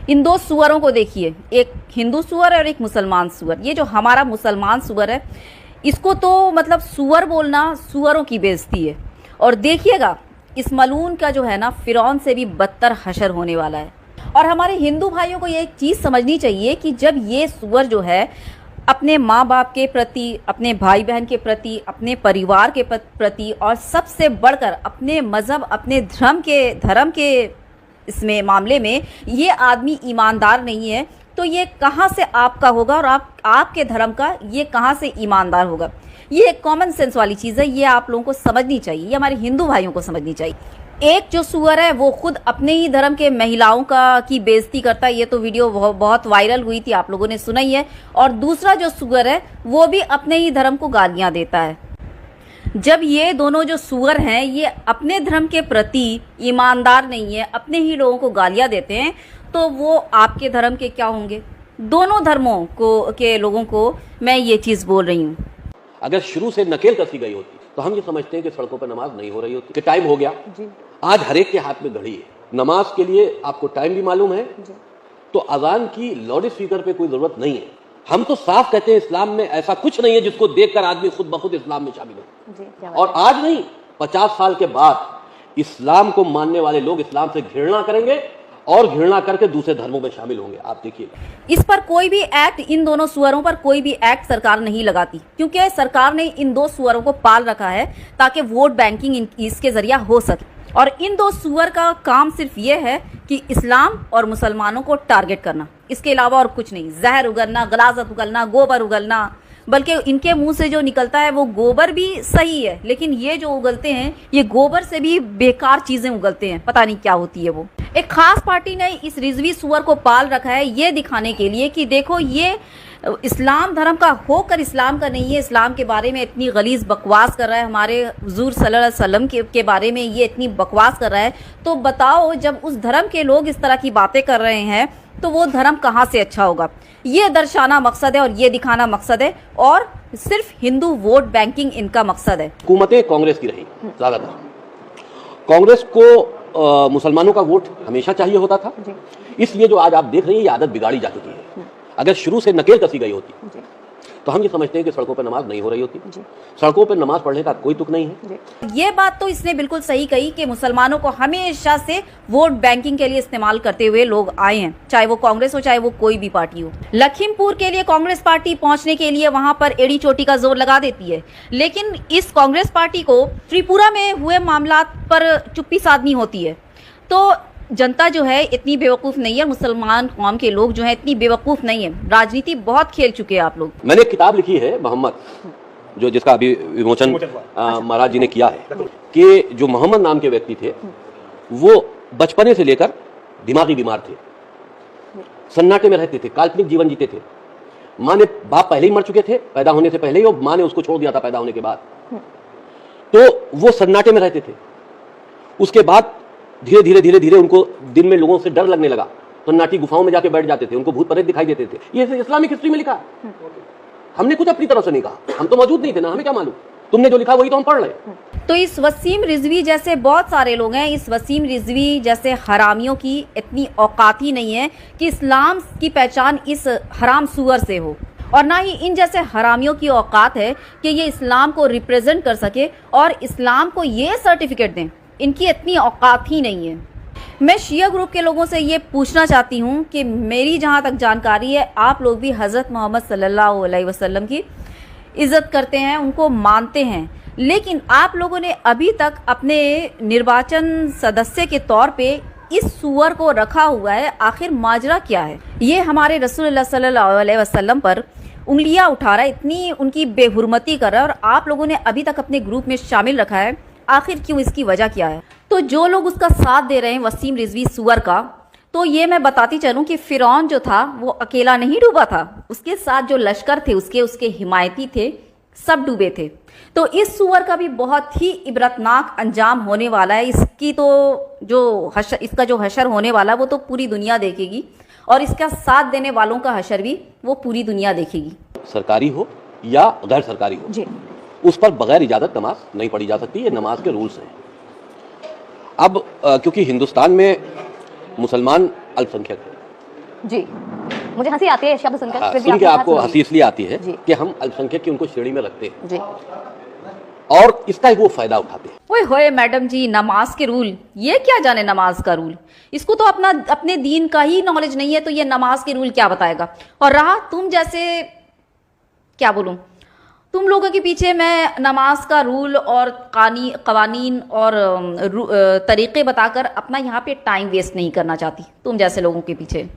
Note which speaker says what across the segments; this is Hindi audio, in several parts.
Speaker 1: इन दो सुअरों को देखिए, एक हिंदू सुअर और एक मुसलमान सुअर। ये जो हमारा मुसलमान सुअर है, इसको तो मतलब सुअर बोलना सुअरों की बेइज्जती है। और देखिएगा इस मलून का जो है ना, फिरौन से भी बदतर हशर होने वाला है। और हमारे हिंदू भाइयों को ये एक चीज़ समझनी चाहिए कि जब ये सुअर जो है अपने माँ बाप के प्रति, अपने भाई बहन के प्रति, अपने परिवार के प्रति और सबसे बढ़कर अपने मज़हब, अपने धर्म के इसमें मामले में ये आदमी ईमानदार नहीं है, तो ये कहाँ से आपका होगा और आपके धर्म का ये कहाँ से ईमानदार होगा। ये एक कॉमन सेंस वाली चीज़ है, ये आप लोगों को समझनी चाहिए, ये हमारे हिंदू भाइयों को समझनी चाहिए। एक जो सुअर है वो खुद अपने ही धर्म के महिलाओं की बेइज्जती करता है, ये तो वीडियो बहुत वायरल हुई थी, आप लोगों ने सुना ही है। और दूसरा जो सुअर है वो भी अपने ही धर्म को गालियाँ देता है। जब ये दोनों जो सुअर हैं ये अपने धर्म के प्रति ईमानदार नहीं है, अपने ही लोगों को गालियाँ देते हैं, तो वो आपके धर्म के क्या होंगे। दोनों धर्मों के लोगों को मैं ये चीज़ बोल रही हूँ।
Speaker 2: अगर शुरू से नकेल कसी गई होती तो हम ये समझते हैं कि सड़कों पर नमाज नहीं हो रही होती, कि टाइम हो गया जी। आज हर एक के हाथ में घड़ी है, नमाज के लिए आपको टाइम भी मालूम है जी। तो अजान की लाउड स्पीकर पे कोई जरूरत नहीं है। हम तो साफ कहते हैं इस्लाम में ऐसा कुछ नहीं है जिसको देखकर आदमी खुद ब खुद इस्लाम में शामिल हो। और आज नहीं, 50 साल के बाद इस्लाम को मानने वाले लोग इस्लाम से घृणा करेंगे और घृणा करके दूसरे धर्मों में शामिल होंगे। आप देखिएगा
Speaker 1: इस पर कोई भी एक्ट, इन दोनों सुअरों पर कोई भी एक्ट सरकार नहीं लगाती, क्योंकि सरकार ने इन दो सुअरों को पाल रखा है ताकि वोट बैंकिंग इसके जरिया हो सके। और इन दो सुअर का काम सिर्फ ये है कि इस्लाम और मुसलमानों को टारगेट करना, इसके अलावा और कुछ नहीं। जहर उगलना, गलाजत उगलना, गोबर उगलना, बल्कि इनके मुंह से जो निकलता है वो गोबर भी सही है, लेकिन ये जो उगलते हैं ये गोबर से भी बेकार चीजें उगलते हैं, पता नहीं क्या होती है वो। एक खास पार्टी ने इस रिजवी सुअर को पाल रखा है ये दिखाने के लिए कि देखो ये इस्लाम धर्म का होकर इस्लाम का नहीं है, इस्लाम के बारे में इतनी गलीज बकवास कर रहा है, हमारे हुजूर सल्लल्लाहु अलैहि वसल्लम के बारे में ये इतनी बकवास कर रहा है। तो बताओ, जब उस धर्म के लोग इस तरह की बातें कर रहे हैं तो वो धर्म कहाँ से अच्छा होगा। ये दर्शाना मकसद है और ये दिखाना मकसद है, और सिर्फ हिंदू वोट बैंकिंग इनका मकसद है।
Speaker 2: हुकूमतें कांग्रेस की रही ज्यादातर, कांग्रेस को मुसलमानों का वोट हमेशा चाहिए होता था, इसलिए जो आज आप देख रहे हैं ये आदत बिगाड़ी जा चुकी है। अगर शुरू से नकेल कसी गई होती तो हम ये समझते हैं कि सड़कों पर नमाज नहीं हो रही होती। सड़कों पर नमाज पढ़ने का कोई तुक नहीं है।
Speaker 1: ये बात तो इसने बिल्कुल सही कही कि मुसलमानों को हमेशा से वोट बैंकिंग के लिए इस्तेमाल करते हुए लोग आए हैं, चाहे वो कांग्रेस हो चाहे वो कोई भी पार्टी हो। लखीमपुर के लिए कांग्रेस पार्टी पहुंचने के लिए वहां पर एड़ी चोटी का जोर लगा देती है, लेकिन इस कांग्रेस पार्टी को त्रिपुरा में हुए मामला पर चुप्पी साधनी होती है। तो जनता जो है इतनी बेवकूफ़ नहीं है, मुसलमान कौम के लोग जो है इतनी बेवकूफ़ नहीं है, राजनीति बहुत खेल चुके हैं आप लोग।
Speaker 2: मैंने एक किताब लिखी है मोहम्मद, जो जिसका अभी विमोचन महाराज जी ने किया है, कि जो मोहम्मद नाम के व्यक्ति थे वो बचपने से लेकर दिमागी बीमार थे, सन्नाटे में रहते थे, काल्पनिक जीवन जीते थे। माँ ने, बाप पहले ही मर चुके थे पैदा होने से पहले ही, और माँ ने उसको छोड़ दिया था पैदा होने के बाद। तो वो सन्नाटे में रहते थे। उसके बाद धीरे धीरे उनको दिन में लोगों से डर लगने लगा, सन्नाटी गुफाओं में जाके बैठ जाते थे, उनको भूत प्रेत दिखाई देते थे। ये इस्लामिक हिस्ट्री में लिखा है, हमने कुछ अपनी तरफ से नहीं कहा, हम तो मौजूद नहीं थे ना, हमें क्या मालूम, तुमने जो लिखा वही तो हम पढ़ रहे।
Speaker 1: तो इस वसीम रिजवी जैसे बहुत सारे लोग हैं, इस वसीम रिजवी जैसे हरामियों की इतनी औकात ही नहीं है कि इस्लाम की पहचान इस हराम सुअर से हो, और ना ही इन जैसे हरामियों की औकात है कि ये इस्लाम को रिप्रेजेंट कर सके और इस्लाम को ये सर्टिफिकेट दें। इनकी इतनी औकात ही नहीं है। मैं शिया ग्रुप के लोगों से ये पूछना चाहती हूँ कि मेरी जहाँ तक जानकारी है आप लोग भी हज़रत मोहम्मद सल्लल्लाहु अलैहि वसल्लम की इज़्ज़त करते हैं, उनको मानते हैं, लेकिन आप लोगों ने अभी तक अपने निर्वाचन सदस्य के तौर पे इस सुअर को रखा हुआ है। आखिर माजरा क्या है? ये हमारे रसूलुल्लाह सल्लल्लाहु अलैहि वसल्लम पर उंगलियाँ उठा रहा है, इतनी उनकी बेहुरमती कर रहा है, और आप लोगों ने अभी तक अपने ग्रुप में शामिल रखा है। आखिर क्यों? इसकी वजह क्या है? तो जो लोग उसका साथ दे रहे हैं वसीम रिजवी सुअर का, तो ये मैं बताती चलूं कि फिरौन जो था वो अकेला नहीं डूबा था, उसके साथ जो लश्कर थे उसके हिमायती थे, सब डूबे थे। तो इस सुअर का भी बहुत ही इबरतनाक अंजाम होने वाला है। इसकी तो इसका जो हशर होने वाला वो तो पूरी दुनिया देखेगी, और इसका साथ देने वालों का हशर भी वो पूरी दुनिया देखेगी।
Speaker 2: सरकारी हो या गैर सरकारी हो जी, उस पर बगैर इजाजत नमाज नहीं पढ़ी जा सकती, ये नमाज के रूल्स हैं। अब क्योंकि हिंदुस्तान में मुसलमान अल्पसंख्यक है,
Speaker 3: जी, मुझे हंसी आती है शब्द सुनकर। फिर भी
Speaker 2: सुन के
Speaker 3: आपने
Speaker 2: आपको
Speaker 3: बात
Speaker 2: हंसी इसलिए आती है
Speaker 3: जी।
Speaker 2: कि हम अल्पसंख्यक की उनको श्रेणी में रखते हैं
Speaker 3: जी,
Speaker 2: और इसका ही वो फायदा उठाते हैं।
Speaker 1: ओए होए मैडम जी, नमाज के रूल, ये क्या जाने नमाज का रूल, इसको तो अपने दीन का ही नॉलेज नहीं है, तो ये नमाज के रूल क्या बताएगा। और रहा तुम जैसे, क्या बोलूं, तुम लोगों के पीछे मैं नमाज का रूल और कवानीन और तरीके बताकर अपना यहाँ पे टाइम वेस्ट नहीं करना चाहती तुम जैसे लोगों के पीछे।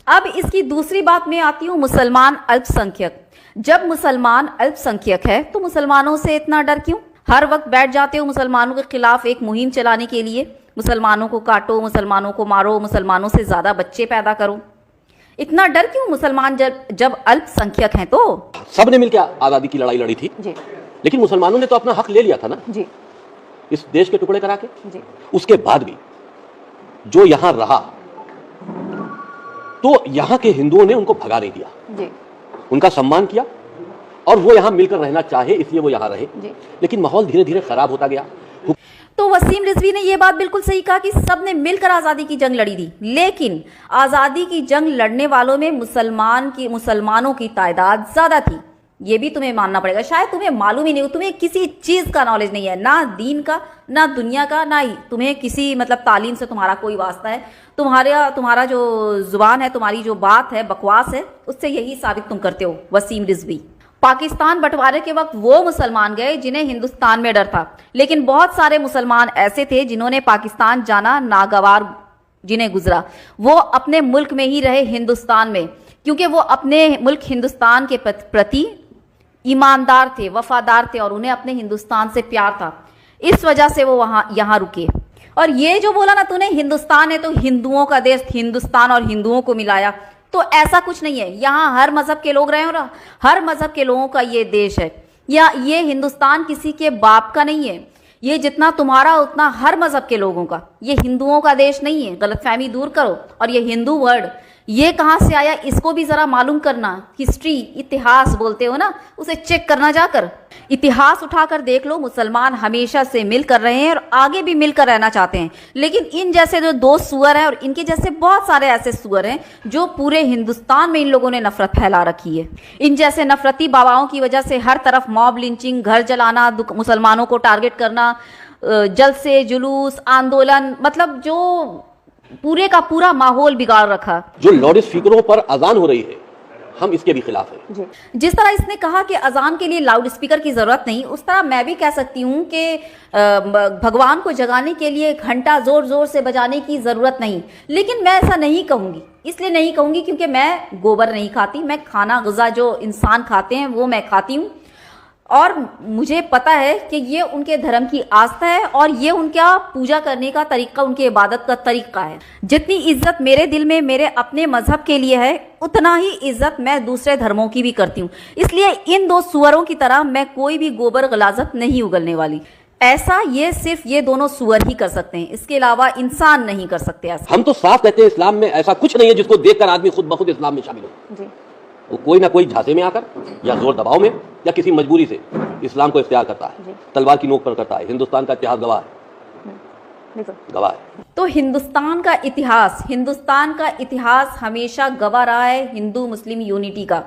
Speaker 1: अब इसकी दूसरी बात में आती हूँ, मुसलमान अल्पसंख्यक। जब मुसलमान अल्पसंख्यक है तो मुसलमानों से इतना डर क्यों? हर वक्त बैठ जाते हो मुसलमानों के खिलाफ एक मुहिम चलाने के लिए, मुसलमानों को काटो, मुसलमानों को मारो, मुसलमानों से ज्यादा बच्चे पैदा करो। इतना डर क्यों मुसलमान जब अल्पसंख्यक हैं? तो
Speaker 2: सबने मिलकर आजादी की लड़ाई लड़ी थी,
Speaker 3: जी,
Speaker 2: लेकिन मुसलमानों ने तो अपना हक ले लिया था ना
Speaker 3: जी,
Speaker 2: इस देश के टुकड़े करा के।
Speaker 3: जी,
Speaker 2: उसके बाद भी जो यहां रहा तो यहां के हिंदुओं ने उनको भगा नहीं दिया,
Speaker 3: जी,
Speaker 2: उनका सम्मान किया और वो यहां मिलकर रहना चाहे इसलिए वो यहां रहे।
Speaker 3: जी।
Speaker 2: लेकिन माहौल धीरे धीरे खराब होता गया।
Speaker 1: तो वसीम रिजवी ने यह बात बिल्कुल सही कहा कि सबने मिलकर आजादी की जंग लड़ी थी, लेकिन आजादी की जंग लड़ने वालों में मुसलमानों की तादाद ज्यादा थी। ये भी तुम्हें मानना पड़ेगा। शायद तुम्हें मालूम ही नहीं हो, तुम्हें किसी चीज का नॉलेज नहीं है, ना दीन का, ना दुनिया का, ना ही तुम्हें किसी तालीम से तुम्हारा कोई वास्ता है। तुम्हारा जो जुबान है, तुम्हारी जो बात है, बकवास है, उससे यही साबित तुम करते हो। वसीम रिजवी, पाकिस्तान बंटवारे के वक्त वो मुसलमान गए जिन्हें हिंदुस्तान में डर था, लेकिन बहुत सारे मुसलमान ऐसे थे जिन्होंने पाकिस्तान जाना नागवार जिन्हें गुजरा। वो अपने मुल्क में ही रहे, हिंदुस्तान में, क्योंकि वो अपने मुल्क हिंदुस्तान के प्रति ईमानदार थे, वफादार थे और उन्हें अपने हिंदुस्तान से प्यार था। इस वजह से वो यहाँ रुके। और ये जो बोला ना तूने, हिंदुस्तान है तो हिंदुओं का देश, हिंदुस्तान और हिंदुओं को मिलाया, तो ऐसा कुछ नहीं है। यहाँ हर मजहब के लोग रहे और हर मजहब के लोगों का ये देश है। या ये हिंदुस्तान किसी के बाप का नहीं है, ये जितना तुम्हारा उतना हर मजहब के लोगों का। ये हिंदुओं का देश नहीं है, गलतफहमी दूर करो। और ये हिंदू वर्ड ये कहाँ से आया, इसको भी जरा मालूम करना। हिस्ट्री, इतिहास बोलते हो ना, उसे चेक करना जाकर। इतिहास उठाकर देख लो, मुसलमान हमेशा से मिलकर रहे हैं और आगे भी मिलकर रहना चाहते हैं। लेकिन इन जैसे जो दो सुअर हैं और इनके जैसे बहुत सारे ऐसे सुअर हैं जो पूरे हिंदुस्तान में इन लोगों ने नफरत फैला रखी है। इन जैसे नफरती बाबाओं की वजह से हर तरफ मॉब लिंचिंग, घर जलाना, मुसलमानों को टारगेट करना, जलसे, जुलूस, आंदोलन, जो पूरे का पूरा माहौल बिगाड़ रखा। जो
Speaker 2: लाउड स्पीकरों पर अजान हो रही है, हम इसके भी खिलाफ हैं।
Speaker 1: जिस तरह इसने कहा कि अजान के लिए लाउड स्पीकर की जरूरत नहीं, उस तरह मैं भी कह सकती हूँ कि भगवान को जगाने के लिए घंटा जोर जोर से बजाने की जरूरत नहीं। लेकिन मैं ऐसा नहीं कहूंगी, इसलिए नहीं कहूंगी क्योंकि मैं गोबर नहीं खाती। मैं खाना गज़ा जो इंसान खाते हैं वो मैं खाती हूँ, और मुझे पता है कि ये उनके धर्म की आस्था है और ये उनका पूजा करने का तरीका, उनकी इबादत का तरीका है। जितनी इज्जत मेरे दिल में मेरे अपने मजहब के लिए है, उतना ही इज्जत मैं दूसरे धर्मों की भी करती हूँ। इसलिए इन दो सुअरों की तरह मैं कोई भी गोबर गलाजत नहीं उगलने वाली। ऐसा ये सिर्फ ये दोनों सुअर ही कर सकते हैं, इसके अलावा इंसान नहीं कर सकते ऐसा।
Speaker 2: हम तो साफ कहते हैं इस्लाम में ऐसा कुछ नहीं है जिसको देखकर आदमी खुद ब खुद इस्लाम में शामिल हो। वो कोई ना कोई झांसे में आकर या जोर दबाव में या किसी मजबूरी से इस्लाम को इख्तियार करता है, तलवार की नोक पर करता है। हिंदुस्तान का इतिहास गवाह है।
Speaker 1: तो हिंदुस्तान का इतिहास हमेशा गवाह रहा है हिंदू मुस्लिम यूनिटी का।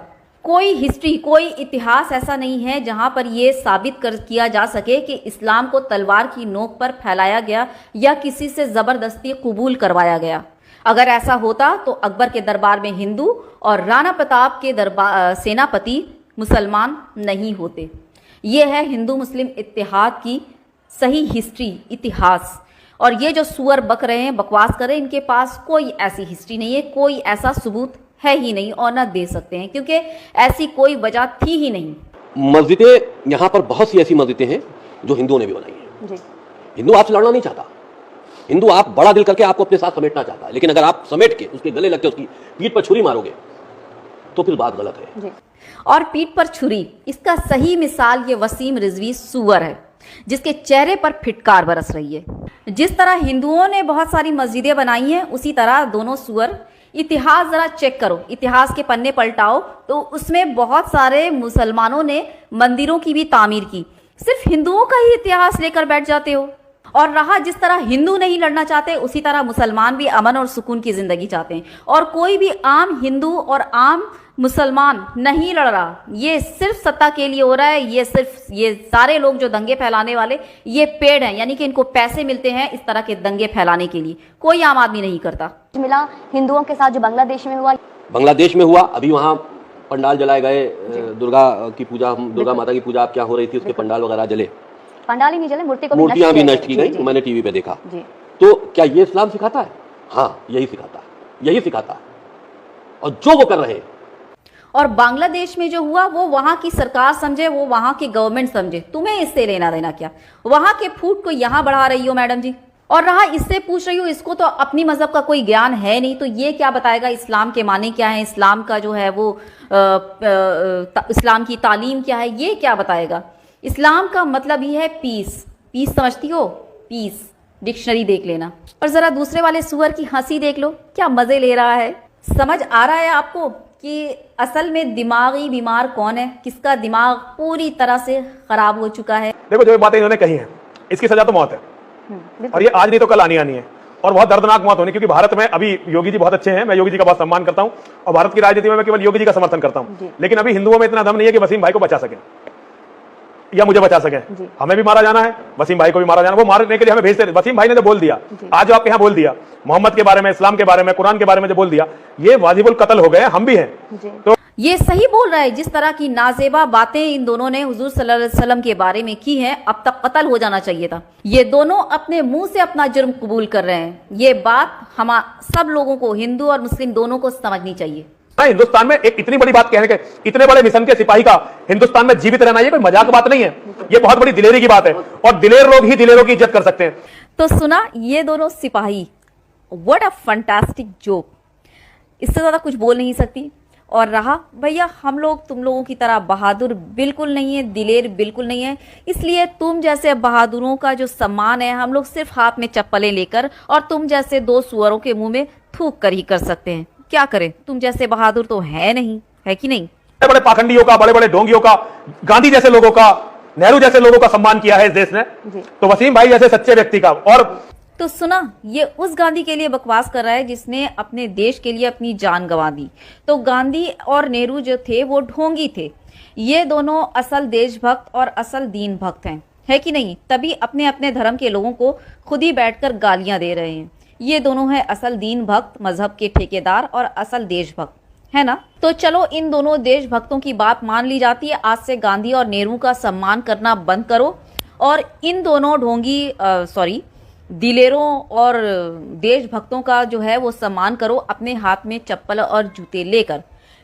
Speaker 1: कोई हिस्ट्री, कोई इतिहास ऐसा नहीं है जहां पर यह साबित किया जा सके कि इस्लाम को तलवार की नोक पर फैलाया गया या किसी से जबरदस्ती कबूल करवाया गया। अगर ऐसा होता तो अकबर के दरबार में हिंदू और राणा प्रताप के सेनापति मुसलमान नहीं होते। ये है हिंदू मुस्लिम इत्तेहाद की सही हिस्ट्री, इतिहास। और ये जो सुअर बक रहे हैं, बकवास कर रहे हैं, इनके पास कोई ऐसी हिस्ट्री नहीं है, कोई ऐसा सबूत है ही नहीं और ना दे सकते हैं, क्योंकि ऐसी कोई वजह थी ही नहीं।
Speaker 2: मस्जिदें, यहाँ पर बहुत सी ऐसी मस्जिदें हैं जो हिंदुओं ने भी बनाई है। हिंदू आपसे लड़ना नहीं चाहता, हिंदू आप बड़ा दिल करके आपको अपने साथ समेटना चाहता है, लेकिन अगर आप समेट के उसके गले लगके उसकी पीठ पर छुरी मारोगे तो फिर बात गलत है।
Speaker 1: और पीठ पर छुरी, इसका सही मिसाल ये वसीम रिजवी सुअर है जिसके चेहरे पर फिटकार बरस रही है। जिस तरह हिंदुओं ने बहुत सारी मस्जिदें बनाई हैं, उसी तरह दोनों सुअर। इतिहास जरा चेक करो, इतिहास के पन्ने पलटाओ तो उसमें बहुत सारे मुसलमानों ने मंदिरों की भी तामीर की। सिर्फ हिंदुओं का ही इतिहास लेकर बैठ जाते हो। और रहा जिस तरह हिंदू नहीं लड़ना चाहते, उसी तरह मुसलमान भी अमन और सुकून की जिंदगी चाहते हैं। और कोई भी आम हिंदू और आम मुसलमान नहीं लड़ रहा, ये सिर्फ सत्ता के लिए हो रहा है। ये सारे लोग जो दंगे फैलाने वाले, ये पेड़ हैं, यानी कि इनको पैसे मिलते हैं इस तरह के दंगे फैलाने के लिए। कोई आम आदमी नहीं करता।
Speaker 3: मिला हिंदुओं के साथ जो बांग्लादेश में हुआ,
Speaker 2: बांग्लादेश में हुआ, अभी वहाँ पंडाल जलाए गए, दुर्गा की पूजा, दुर्गा माता की पूजा आप क्या हो रही थी, उसके पंडाल वगैरह जले,
Speaker 3: पंडाल ही नहीं जले,
Speaker 2: मूर्तियां भी नष्ट की गई, मैंने टीवी पे देखा। तो क्या ये इस्लाम सिखाता है? हाँ, यही सिखाता है, यही सिखाता है। और जो वो कर रहे हैं,
Speaker 1: और बांग्लादेश में जो हुआ वो वहां की सरकार समझे, वो वहां की गवर्नमेंट समझे, तुम्हें इससे लेना देना क्या? वहां के फूट को यहां बढ़ा रही हो मैडम जी। और रहा इससे पूछ रही हूँ, इसको तो अपनी मजहब का कोई ज्ञान है नहीं, तो ये क्या बताएगा इस्लाम के माने क्या है, इस्लाम का जो है वो इस्लाम की तालीम क्या है, ये क्या बताएगा? इस्लाम का मतलब ही है पीस। पीस समझती हो? पीस, डिक्शनरी देख लेना। और जरा दूसरे वाले सुअर की हंसी देख लो, क्या मजे ले रहा है। समझ आ रहा है आपको कि असल में दिमागी बीमार कौन है, किसका दिमाग पूरी तरह से खराब हो चुका है।
Speaker 4: देखो, जो बातें इन्होंने कही हैं, इसकी सजा तो मौत है, और ये आज नहीं तो कल आनी है, और बहुत दर्दनाक मौत होनी। क्योंकि भारत में अभी योगी जी बहुत अच्छे हैं, मैं योगी जी का बहुत सम्मान करता हूं, और भारत की राजनीति में मैं केवल योगी जी का समर्थन करता हूं। लेकिन अभी हिंदुओं में इतना दम नहीं है कि वसीम भाई को बचा सके या मुझे बचा सके। हमें भी मारा जाना है, वसीम भाई को भी मारा जाना, वो मारने के लिए हमें भेजते। वसीम भाई ने जो बोल दिया आज, जो आपके यहाँ बोल दिया मोहम्मद के बारे में, इस्लाम के बारे में, कुरान के बारे में जो बोल दिया, ये वाजिबुल कत्ल हो गए, हम भी हैं। तो
Speaker 1: ये सही बोल रहा है। जिस तरह की नाजेबा बातें इन दोनों ने हुजूर सल्लल्लाहु अलैहि वसल्लम के बारे में की हैं, अब तक कत्ल हो जाना चाहिए था। ये दोनों अपने मुंह से अपना जुर्म कबूल कर रहे हैं। ये बात हम सब लोगों को, हिंदू और मुस्लिम दोनों को समझनी चाहिए।
Speaker 4: हिंदुस्तान में एक इतनी बड़ी बात कहने के, इतने बड़े मिशन के सिपाही का हिंदुस्तान में जीवित रहना, ये कोई मजाक बात नहीं है, ये बहुत बड़ी दिलेरी की बात है, और दिलेर लोग ही दिलेरों की इज्जत कर सकते हैं।
Speaker 1: तो सुना, ये दोनों सिपाही, व्हाट अ फैंटास्टिक जोक, इससे ज्यादा कुछ बोल नहीं सकती। और रहा भैया, हम लोग तुम लोगों की तरह बहादुर बिल्कुल नहीं है, दिलेर बिल्कुल नहीं है, इसलिए तुम जैसे बहादुरों का जो सम्मान है, हम लोग सिर्फ हाथ में चप्पलें लेकर और तुम जैसे दो सुअरों के मुंह में थूक कर ही कर सकते हैं। क्या करें, तुम जैसे बहादुर तो है नहीं, है कि नहीं?
Speaker 4: बड़े बड़े पाखंडियों का, बड़े बड़े ढोंगियों का, गांधी जैसे लोगों का, नेहरू जैसे लोगों का सम्मान किया है इस देश ने, तो वसीम भाई जैसे सच्चे व्यक्ति का। और
Speaker 1: तो सुना, ये उस गांधी के लिए बकवास कर रहा है जिसने अपने देश के लिए अपनी जान गंवा दी। तो गांधी और नेहरू जो थे वो ढोंगी थे। ये दोनों असल देशभक्त और असल दीन भक्त हैं, है कि नहीं? तभी अपने अपने धर्म के लोगों को खुद ही बैठकर गालियां दे रहे हैं। ये दोनों हैं असल दीन भक्त, मजहब के ठेकेदार और असल देशभक्त, है ना? तो चलो, इन दोनों देशभक्तों की बात मान ली जाती है। आज से गांधी और नेहरू का सम्मान करना बंद करो और इन दोनों ढोंगी दिलेरों और देशभक्तों का जो है वो सम्मान करो, अपने हाथ में चप्पल और जूते लेकर।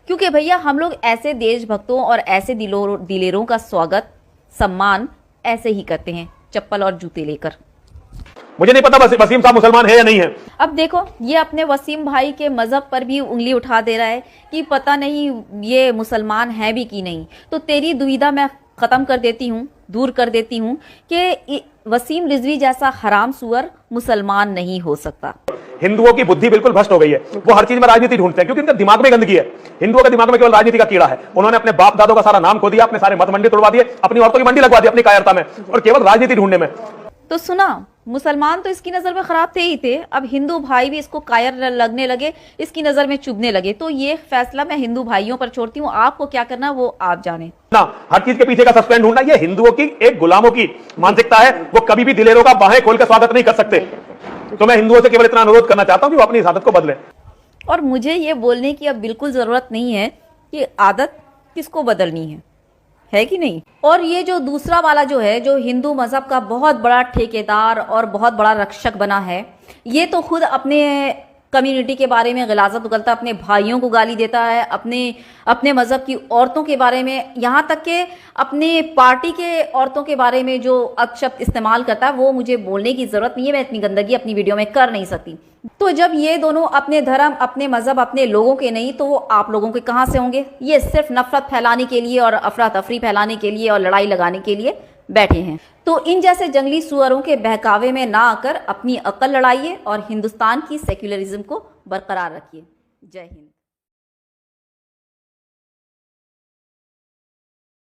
Speaker 1: क्योंकि भैया, हम लोग ऐसे देशभक्तों और ऐसे दिलेरों का स्वागत, सम्मान ऐसे ही करते हैं, चप्पल और जूते लेकर।
Speaker 4: मुझे नहीं पता वसीम साहब मुसलमान है या नहीं है।
Speaker 1: अब देखो, ये अपने वसीम भाई के मजहब पर भी उंगली उठा दे रहा है कि पता नहीं ये मुसलमान है भी कि नहीं। तो तेरी दुविधा मैं खत्म कर देती हूँ, दूर कर देती हूँ कि वसीम रिजवी जैसा हराम सुअर मुसलमान नहीं हो सकता।
Speaker 4: हिंदुओं की बुद्धि बिल्कुल भ्रष्ट हो गई है, वो हर चीज में राजनीति ढूंढते हैं, क्योंकि उनके दिमाग में गंदगी है। हिंदुओं के दिमाग में केवल राजनीति का कीड़ा है। उन्होंने अपने बाप दादों का सारा नाम खो दिया, अपने सारे मत मंडी तोड़वा दिए, अपनी औरतों की मंडी लगवा दी अपनी कायरता में, और केवल राजनीति ढूंढने में।
Speaker 1: तो सुना, मुसलमान तो इसकी नजर में खराब थे ही थे, अब हिंदू भाई भी इसको कायर लगने लगे, इसकी नजर में चुभने लगे। तो ये फैसला मैं हिंदू भाइयों पर छोड़ती हूँ, आपको क्या करना वो आप जाने
Speaker 4: ना। हर चीज के पीछे का सस्पेंड ढूंढना, ये हिंदुओं की एक गुलामों की मानसिकता है। वो कभी भी दिलेरों का बाहें खोल कर स्वागत नहीं कर सकते। तो मैं हिंदुओं से केवल इतना अनुरोध करना चाहता हूं कि वो अपनी इस आदत को बदलें।
Speaker 1: और मुझे ये बोलने की अब बिल्कुल जरूरत नहीं है कि आदत किसको बदलनी है कि नहीं? और ये जो दूसरा वाला जो है, जो हिंदू मजहब का बहुत बड़ा ठेकेदार और बहुत बड़ा रक्षक बना है, ये तो खुद अपने कम्युनिटी के बारे में गिलाज़त उगलता, अपने भाइयों को गाली देता है, अपने मजहब की औरतों के बारे में, यहाँ तक के अपने पार्टी के औरतों के बारे में जो अपशब्द इस्तेमाल करता है, वो मुझे बोलने की ज़रूरत नहीं है। मैं इतनी गंदगी अपनी वीडियो में कर नहीं सकती। तो जब ये दोनों अपने धर्म, अपने मजहब, अपने लोगों के नहीं, तो वो आप लोगों के कहाँ से होंगे? ये सिर्फ नफरत फैलाने के लिए और अफरा तफरी फैलाने के लिए और लड़ाई लगाने के लिए बैठे हैं। तो इन जैसे जंगली सुअरों के बहकावे में ना आकर अपनी अक्ल लड़ाइए और हिंदुस्तान की सेक्युलरिज्म को बरकरार रखिए। जय हिंद।